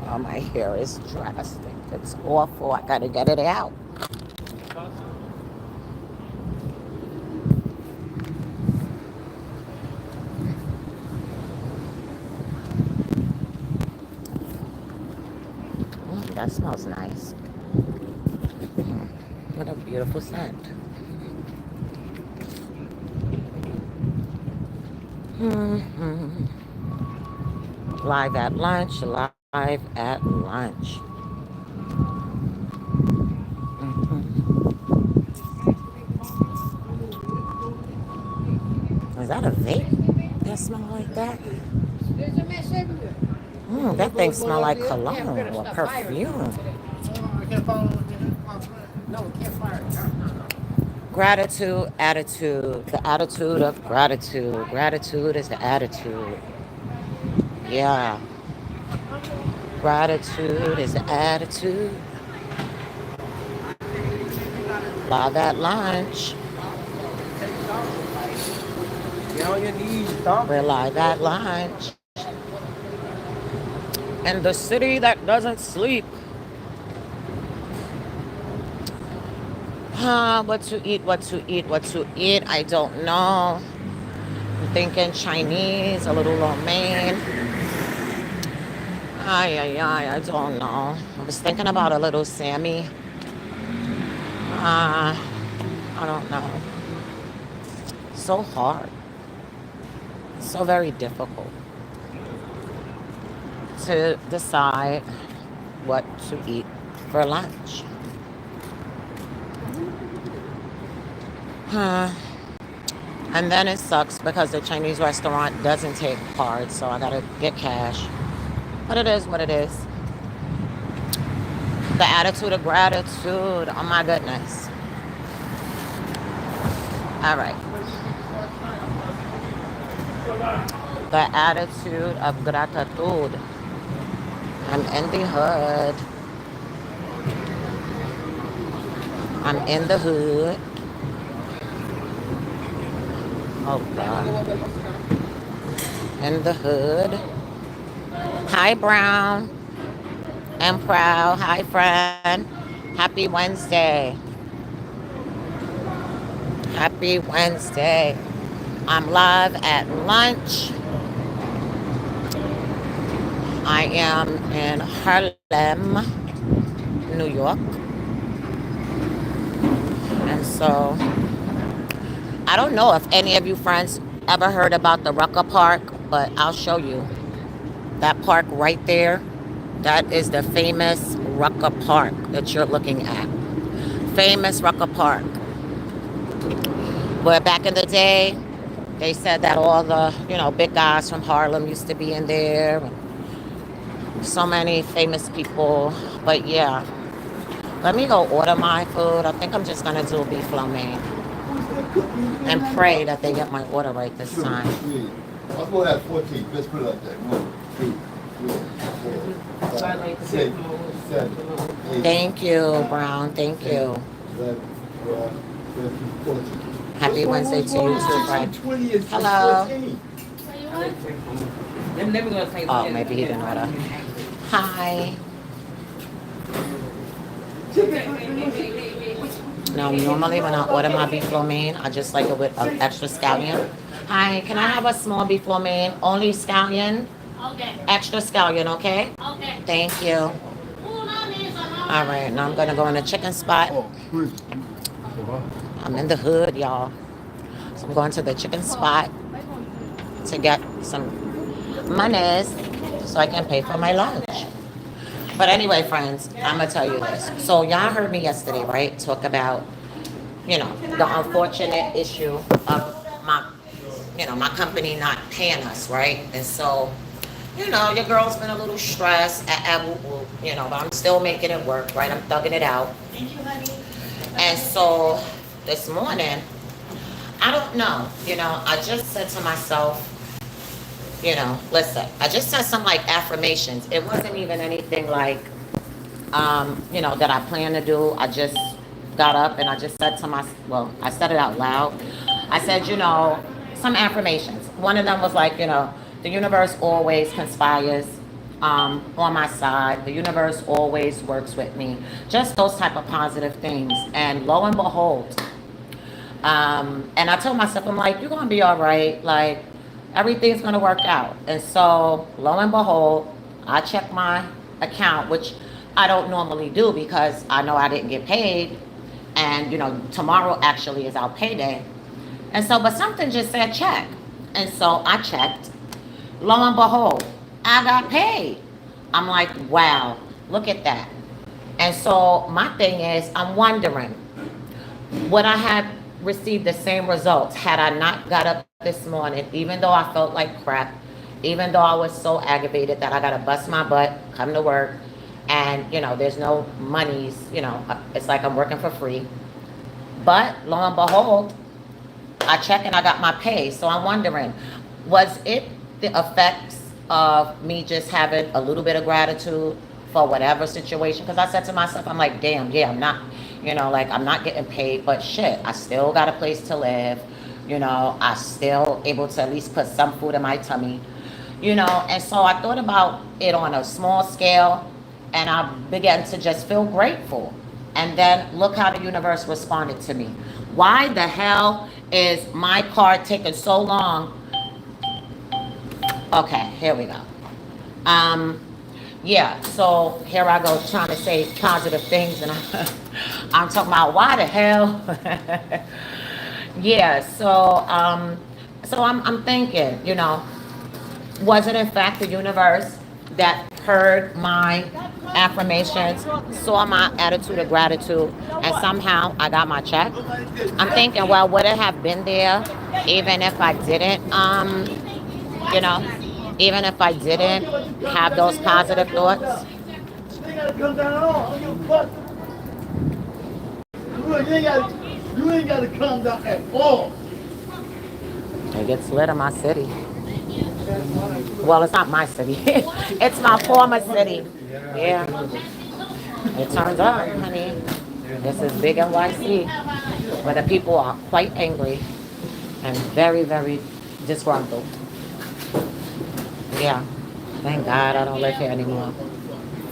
Oh, my hair is drastic. It's awful. I gotta get it out. That smells nice. What a beautiful scent. Hmm. Live at lunch, live at lunch. Hmm. Is that a vape that smell like that? That thing smell like cologne or perfume. Gratitude, attitude, the attitude of gratitude. Gratitude is the attitude. Yeah, gratitude is the attitude. Live at lunch. We're live at lunch. And the city that doesn't sleep. What to eat, what to eat, what to eat. I don't know. I'm thinking Chinese, a little lo mein. Ay, ay, ay, I don't know. I was thinking about a little Sammy. Uh, I don't know. So hard. So very difficult to decide what to eat for lunch. Huh. And then it sucks because the Chinese restaurant doesn't take cards, so I gotta get cash. But it is what it is. The attitude of gratitude. Oh my goodness. All right. The attitude of gratitude. I'm in the hood. I'm in the hood. Oh God. In the hood. Hi, Brown. I'm proud. Hi, friend. Happy Wednesday. Happy Wednesday. I'm live at lunch. I am in Harlem, New York. And so I don't know if any of you friends ever heard about the Rucker Park, but I'll show you. That park right there, that is the famous Rucker Park that you're looking at. Famous Rucker Park. Where back in the day, they said that all the, big guys from Harlem used to be in there. So many famous people. But yeah, let me go order my food. I think I'm just going to do beef lo mein and pray that they get my order right this time. I'll go at 14. Let's put it like that. 1, 2, 3, 4, 5, 6, 7, 8. Thank you, Brown. Thank you. 11, 12, 13, 14. Happy Wednesday to you too, Fred. Hello. Oh, maybe he didn't order. Hi. Now, normally when I order my beef lo mein, I just like it with an extra scallion. Hi, can I have a small beef lo mein? Only scallion? Okay. Extra scallion, okay? Okay. Thank you. All right, now I'm going to go in the chicken spot. I'm in the hood, y'all. So I'm going to the chicken spot to get some monies so I can pay for my lunch. But anyway, friends, I'm going to tell you this. So y'all heard me yesterday, right? Talk about, the unfortunate issue of my company not paying us, right? And so, your girl's been a little stressed but I'm still making it work, right? I'm thugging it out. Thank you, honey. And so this morning, I don't know, I just said to myself, listen, I just said some like affirmations. It wasn't even anything like, that I plan to do. I just got up and I just said to I said it out loud. I said, some affirmations. One of them was like, the universe always conspires on my side. The universe always works with me. Just those type of positive things. And lo and behold, and I told myself, I'm like, you're gonna be all right. Like everything's gonna work out. And so lo and behold, I checked my account, which I don't normally do because I know I didn't get paid. And tomorrow actually is our payday. And so, but something just said check. And so I checked. Lo and behold, I got paid. I'm like, wow, look at that. And so my thing is, I'm wondering, would I have received the same results had I not got up this morning, even though I felt like crap, even though I was so aggravated that I got to bust my butt, come to work, and there's no monies, it's like I'm working for free. But lo and behold, I check and I got my pay. So I'm wondering, was it the effects of me just having a little bit of gratitude for whatever situation? Because I said to myself, I'm like, damn, yeah, I'm not, like I'm not getting paid, but shit, I still got a place to live. I still able to at least put some food in my tummy. And so I thought about it on a small scale, and I began to just feel grateful. And then look how the universe responded to me. Why the hell is my card taking so long? Okay, here we go. Yeah, so here I go trying to say positive things, and I'm talking about why the hell. Yeah, so I'm thinking, was it in fact the universe that heard my affirmations, saw my attitude of gratitude, and somehow I got my check? I'm thinking, well, would it have been there even if I didn't, you know, even if I didn't have those positive thoughts? You ain't got to come down at all. It gets lit in my city. Well, it's not my city. It's my former city. Yeah. It turns out, honey, this is big NYC, where the people are quite angry and very, very disgruntled. Yeah. Thank God I don't live here anymore.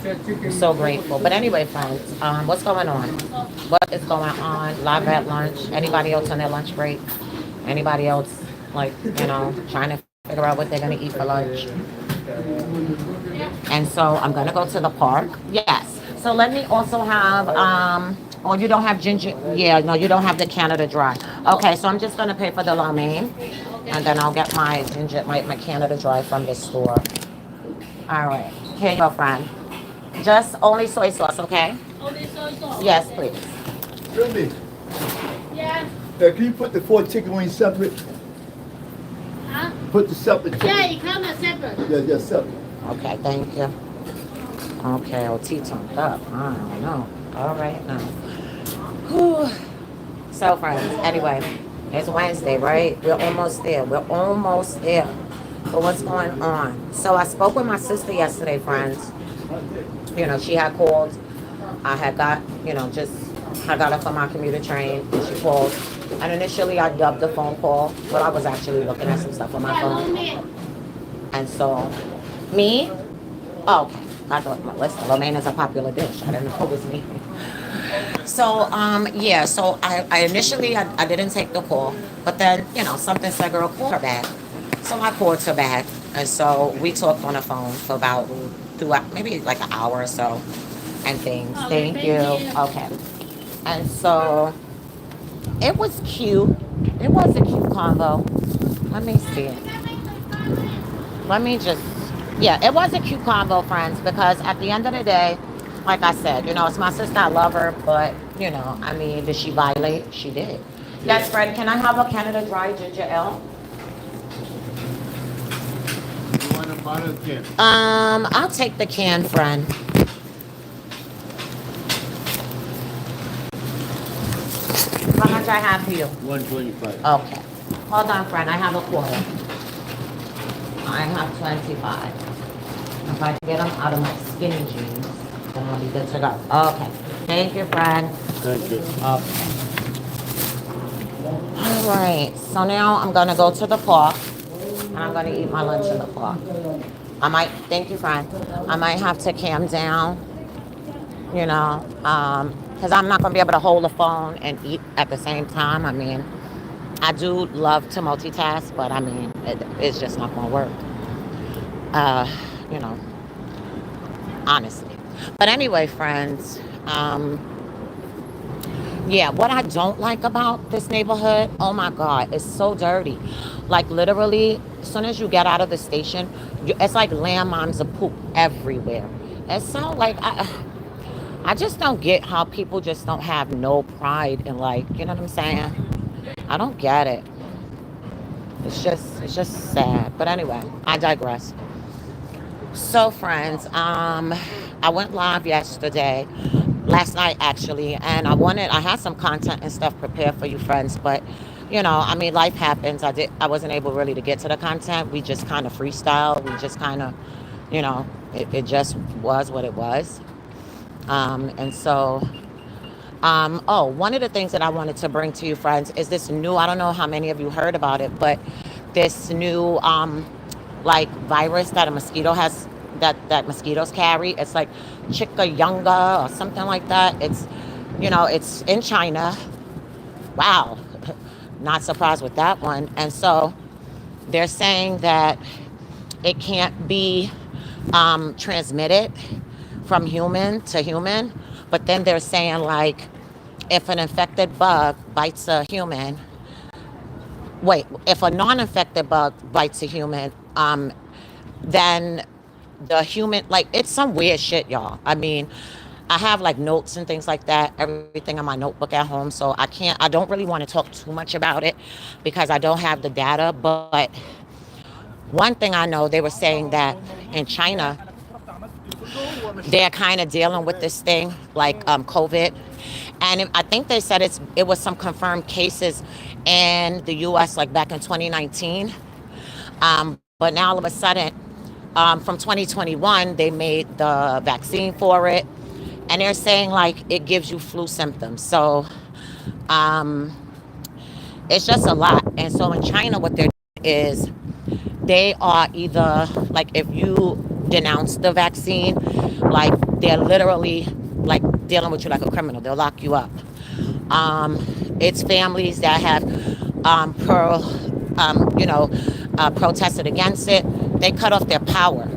I'm so grateful. But anyway, friends, what's going on? What is going on? Live at lunch. Anybody else on their lunch break? Anybody else, like, trying to figure out what they're going to eat for lunch? And so I'm going to go to the park. Yes. So let me also have, oh, you don't have ginger. Yeah, no, you don't have the Canada Dry. Okay, so I'm just going to pay for the lo mein. And then I'll get my ginger, my Canada Dry from the store. All right. Here you go, friend. Just only soy sauce, okay? Only soy sauce? Yes, please. Really? Yeah. Can you put the 4 chicken wings separate? Huh? Put the separate chicken. Yeah, it comes separate. Yeah, separate. Okay, thank you. Okay, OT toned up. I don't know. All right now. Whew. So, friends, anyway, it's Wednesday, right? We're almost there. We're almost there. But what's going on? So I spoke with my sister yesterday, friends. She had called. I had got, I got off on my commuter train and she called. And initially I dubbed the phone call, but I was actually looking at some stuff on my phone. And so, me? Oh, okay. I thought, listen, lo mein is a popular dish. I didn't know it was me. So, yeah, so I initially, I didn't take the call, but then, something said, girl, call her back. So I called her back, and so we talked on the phone for about maybe like an hour or so, and things. Okay, Thank you. Okay. And so it was cute. It was a cute convo. Let me see it. Let me just, yeah, it was a cute convo, friends, because at the end of the day, like I said, it's my sister. I love her, but I mean, did she violate? She did. Yes, Fred. Can I have a Canada Dry ginger ale? You want a bottle of can? I'll take the can, friend. How much I have for you? 125. Okay. Hold on, friend. I have a quarter. I have 25. If I can get them out of my skinny jeans, then I'll be good to go. Okay. Thank you, friend. Thank you. Okay. All right. So now I'm going to go to the park, and I'm going to eat my lunch in the park. I might, thank you, friend. I might have to cam down, because I'm not going to be able to hold the phone and eat at the same time. I mean, I do love to multitask, but I mean, it's just not going to work, uh, you know, honestly. But anyway, friends, yeah, what I don't like about this neighborhood, oh my God, it's so dirty. Like literally, as soon as you get out of the station, it's like landmines of poop everywhere. It's so like I just don't get how people just don't have no pride in, like, you know what I'm saying? I don't get it. It's just sad. But anyway, I digress. So, friends, I went live yesterday, last night actually, and I had some content and stuff prepared for you, friends, but I mean, life happens. I wasn't able really to get to the content. We just kind of freestyle. We just kind of, it just was what it was. And so, oh, one of the things that I wanted to bring to you, friends, is this new. I don't know how many of you heard about it, but this new like virus that a mosquito has that mosquitoes carry. It's like chikungunya or something like that. It's in China. Wow, not surprised with that one. And so they're saying that it can't be transmitted from human to human, but then they're saying like if an infected bug bites a human, wait, if a non-infected bug bites a human, then the human, like, it's some weird shit, y'all. I mean, I have like notes and things like that, everything in my notebook at home, so I don't really want to talk too much about it because I don't have the data. But one thing I know, they were saying that in China they're kind of dealing with this thing like COVID, and I think they said it was some confirmed cases in the U.S. like back in 2019, but now all of a sudden, from 2021, they made the vaccine for it, and they're saying like it gives you flu symptoms. So um, it's just a lot. And so in China, what they're doing is they are either like if you denounce the vaccine, like they're literally like dealing with you like a criminal. They'll lock you up. It's families that have protested against it. They cut off their power.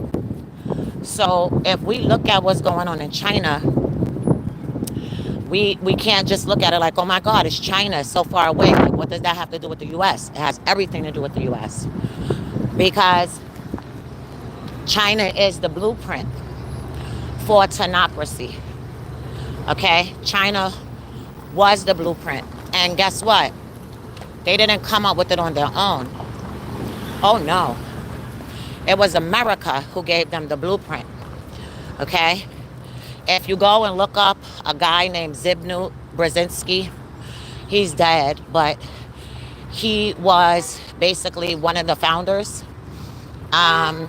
So if we look at what's going on in China, we can't just look at it like, oh my God, it's China, it's so far away. Like, what does that have to do with the U.S.? It has everything to do with the U.S. because China is the blueprint for tenocracy. Okay? China was the blueprint. And guess what? They didn't come up with it on their own. Oh no. It was America who gave them the blueprint. Okay? If you go and look up a guy named Zbigniew Brzezinski, he's dead, but he was basically one of the founders. And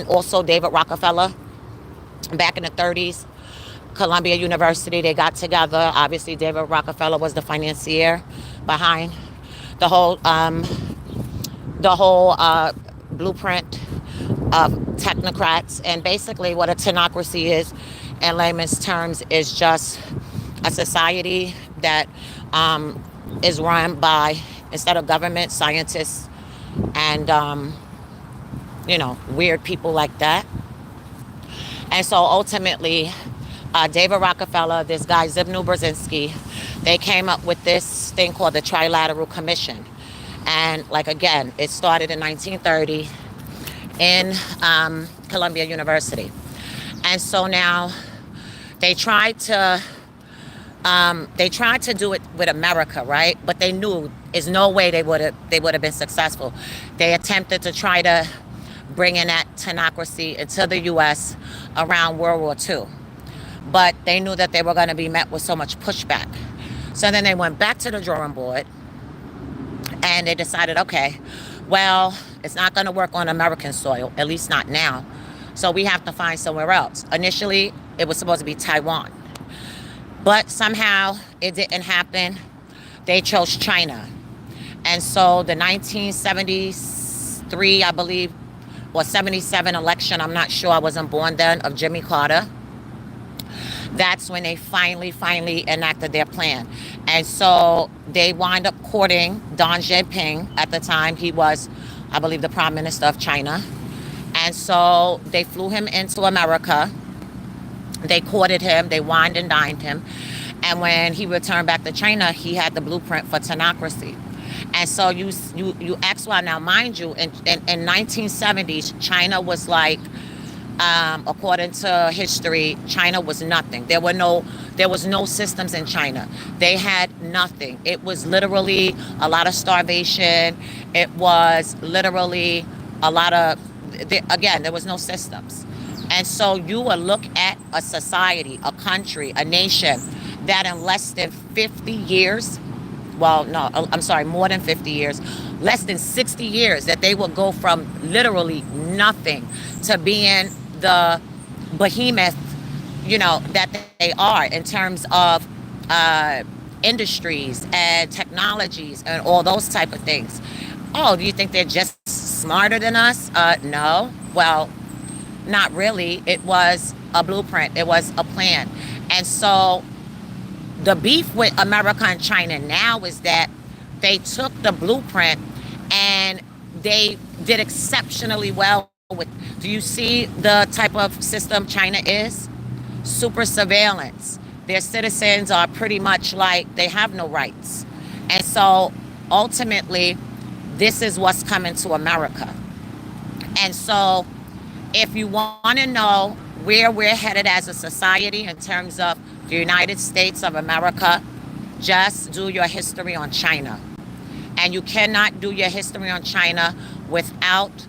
also David Rockefeller back in the 30s. Columbia University, they got together. Obviously, David Rockefeller was the financier behind the whole blueprint of technocrats. And basically, what a tenocracy is, in layman's terms, is just a society that is run by, instead of government, scientists and weird people like that. And so ultimately, David Rockefeller, this guy Zbigniew Brzezinski, they came up with this thing called the Trilateral Commission. And like again, it started in 1930 in Columbia University. And so now they tried to do it with America, right? But they knew there's no way they would have been successful. They attempted to try to bring in that tenocracy into the U.S. around World War II. But they knew that they were going to be met with so much pushback. So then they went back to the drawing board and they decided, okay, well, it's not going to work on American soil, at least not now. So we have to find somewhere else. Initially, it was supposed to be Taiwan. But somehow it didn't happen. They chose China. And so the 1973, I believe, or 77 election, I'm not sure, I wasn't born then, of Jimmy Carter. That's when they finally enacted their plan. And so they wind up courting Deng Xiaoping. At the time, he was, I believe, the prime minister of China. And so they flew him into America. They courted him, they wined and dined him. And when he returned back to China, he had the blueprint for tenocracy. And so you ask why. Now, mind you, in 1970s, China was like, according to history, China was nothing. There was no systems in China. They had nothing. It was literally a lot of starvation. It was literally a lot of, again, there was no systems. And so you will look at a society, a country, a nation that in less than 50 years, well, no, I'm sorry, more than 50 years, less than 60 years, that they will go from literally nothing to being the behemoth, that they are in terms of industries and technologies and all those type of things. Oh, do you think they're just smarter than us? No. Well, not really. It was a blueprint. It was a plan. And so the beef with America and China now is that they took the blueprint and they did exceptionally well with. Do you see the type of system China is? Super surveillance. Their citizens are pretty much like they have no rights. And so ultimately, this is what's coming to America. And so if you want to know where we're headed as a society in terms of the United States of America, just do your history on China. And you cannot do your history on China without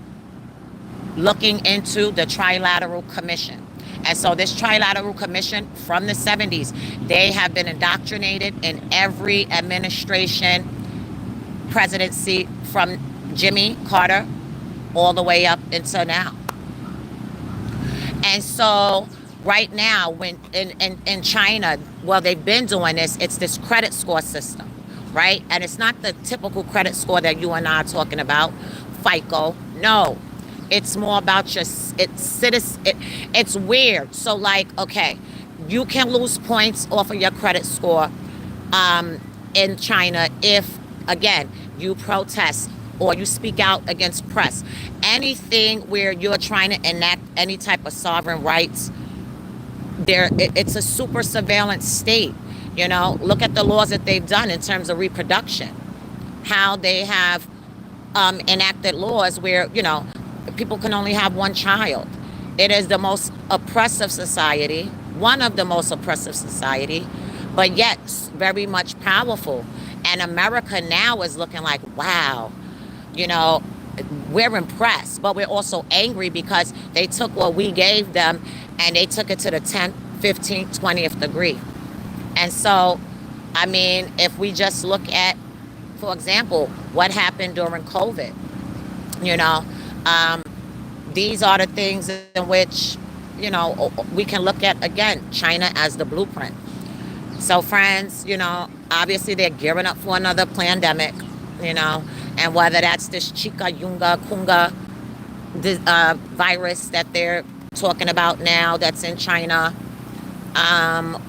looking into the Trilateral Commission. And so this Trilateral Commission from the 70s, they have been indoctrinated in every administration, presidency from Jimmy Carter all the way up until now. And so right now, when in China, well, they've been doing this, it's this credit score system, right? And it's not the typical credit score that you and I are talking about, FICO. No, it's more about it's weird. So like, okay, you can lose points off of your credit score in China if, again, you protest or you speak out against press. Anything where you're trying to enact any type of sovereign rights, it's a super surveillance state. Look at the laws that they've done in terms of reproduction, how they have enacted laws where, people can only have one child. It is the most oppressive society, one of the most oppressive society, but yet very much powerful. And America now is looking like, wow, we're impressed, but we're also angry because they took what we gave them and they took it to the 10th, 15th, 20th degree. And so, I mean, if we just look at, for example, what happened during COVID, these are the things in which, we can look at, again, China as the blueprint. So friends, obviously they're gearing up for another pandemic, and whether that's this chikungunya virus that they're talking about now that's in China,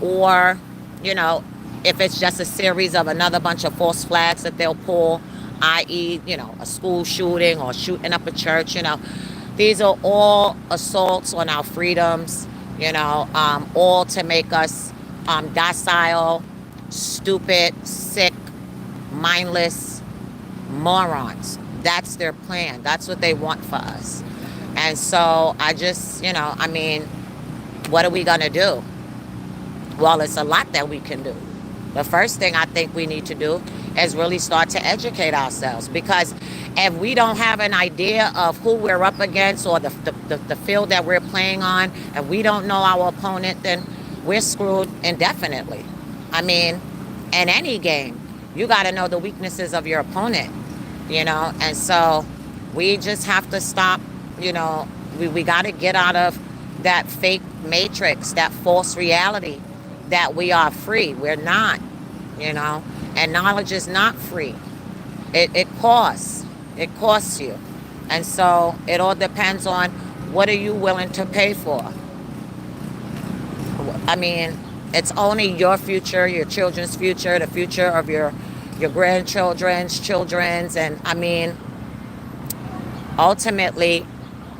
or, if it's just a series of another bunch of false flags that they'll pull, i.e., a school shooting or shooting up a church, these are all assaults on our freedoms, all to make us docile, stupid, sick, mindless morons. That's their plan. That's what they want for us. And so I just, what are we going to do? Well, it's a lot that we can do. The first thing I think we need to do is really start to educate ourselves, because if we don't have an idea of who we're up against or the field that we're playing on, and we don't know our opponent, then we're screwed indefinitely. I mean, in any game, you got to know the weaknesses of your opponent, and so we just have to stop, we got to get out of that fake matrix, that false reality that we are free. We're not, and knowledge is not free. It costs you. And so it all depends on what are you willing to pay for. I mean, it's only your future, your children's future, the future of your grandchildren's children's, and I mean, ultimately,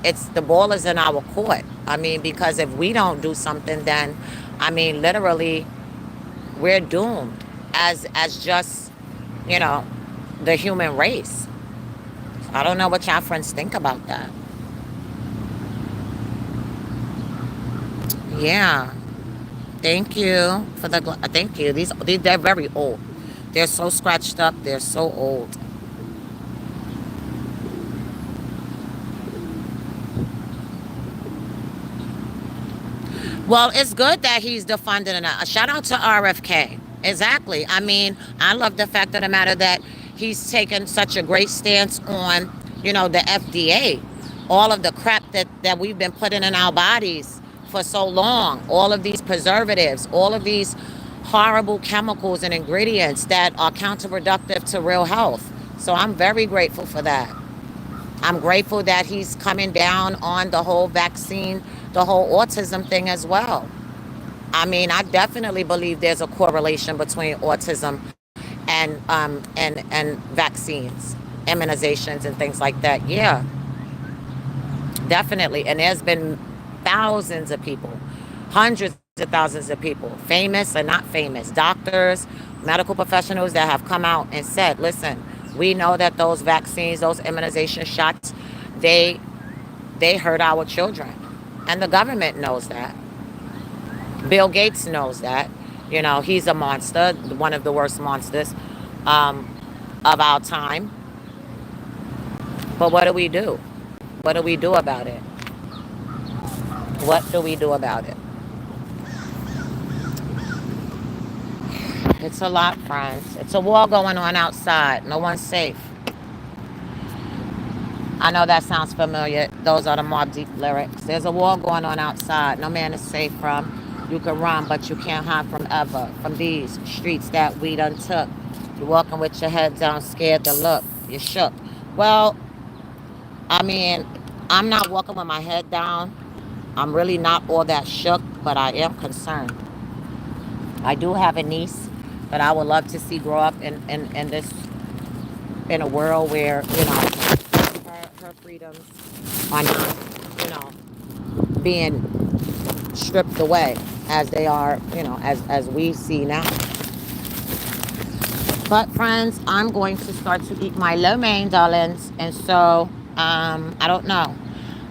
it's the ball is in our court. I mean, because if we don't do something, then I mean, literally, we're doomed as just you know the human race. I don't know what y'all friends think about that. Yeah. Thank you for the thank you. These they're very old. They're so scratched up. They're so old. Well, it's good that he's defunding it. A shout out to RFK. Exactly. I mean, I love the fact of the matter that he's taken such a great stance on, the FDA, all of the crap that we've been putting in our bodies for so long, all of these preservatives, all of these horrible chemicals and ingredients that are counterproductive to real health. So I'm very grateful for that. I'm grateful that he's coming down on the whole vaccine, the whole autism thing as well. I mean, I definitely believe there's a correlation between autism and vaccines, immunizations, and things like that. Yeah, definitely. And there's been thousands of people, hundreds of thousands of people, famous and not famous, doctors, medical professionals that have come out and said, listen, we know that those vaccines, those immunization shots, they they hurt our children. And the government knows that. Bill Gates knows that. He's a monster, one of the worst monsters um, of our time. But what do we do? What do we do about it? What do we do about it? It's a lot, friends. It's a war going on outside. No one's safe. I know that sounds familiar. Those are the Mobb Deep lyrics. There's a war going on outside. No man is safe from. You can run, but you can't hide from ever. From these streets that we done took. You're walking with your head down, scared to look. You're shook. Well, I mean, I'm not walking with my head down. I'm really not all that shook, but I am concerned. I do have a niece that I would love to see grow up in this in a world where her freedoms are not being stripped away as they are as we see now. But friends, I'm going to start to eat my lo mein, darlings, and so I don't know.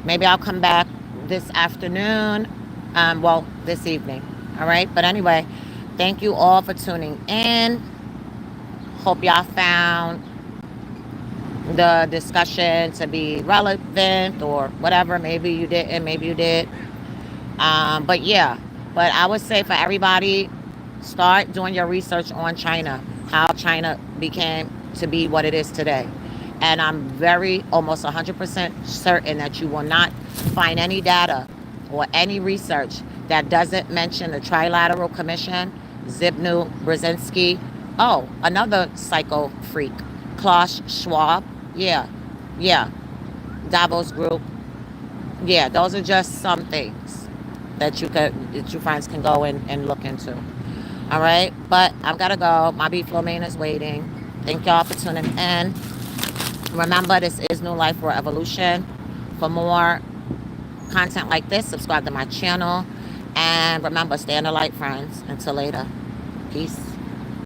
Maybe I'll come back this afternoon. Well, this evening. All right. But anyway, thank you all for tuning in. Hope y'all found the discussion to be relevant or whatever. Maybe you didn't, maybe you did. But yeah, but I would say for everybody, start doing your research on China, how China became to be what it is today. And I'm very, almost 100% certain that you will not find any data or any research that doesn't mention the Trilateral Commission, Zbigniew Brzezinski. Oh, another psycho freak, Klaus Schwab. Yeah, yeah, Davos Group. Yeah, those are just some things that you friends can go and look into. All right, but I've got to go. My beef lo mein is waiting. Thank y'all for tuning in. Remember, this is New Life for Evolution. For more content like this, subscribe to my channel. And remember, stay in the light, friends. Until later. Peace.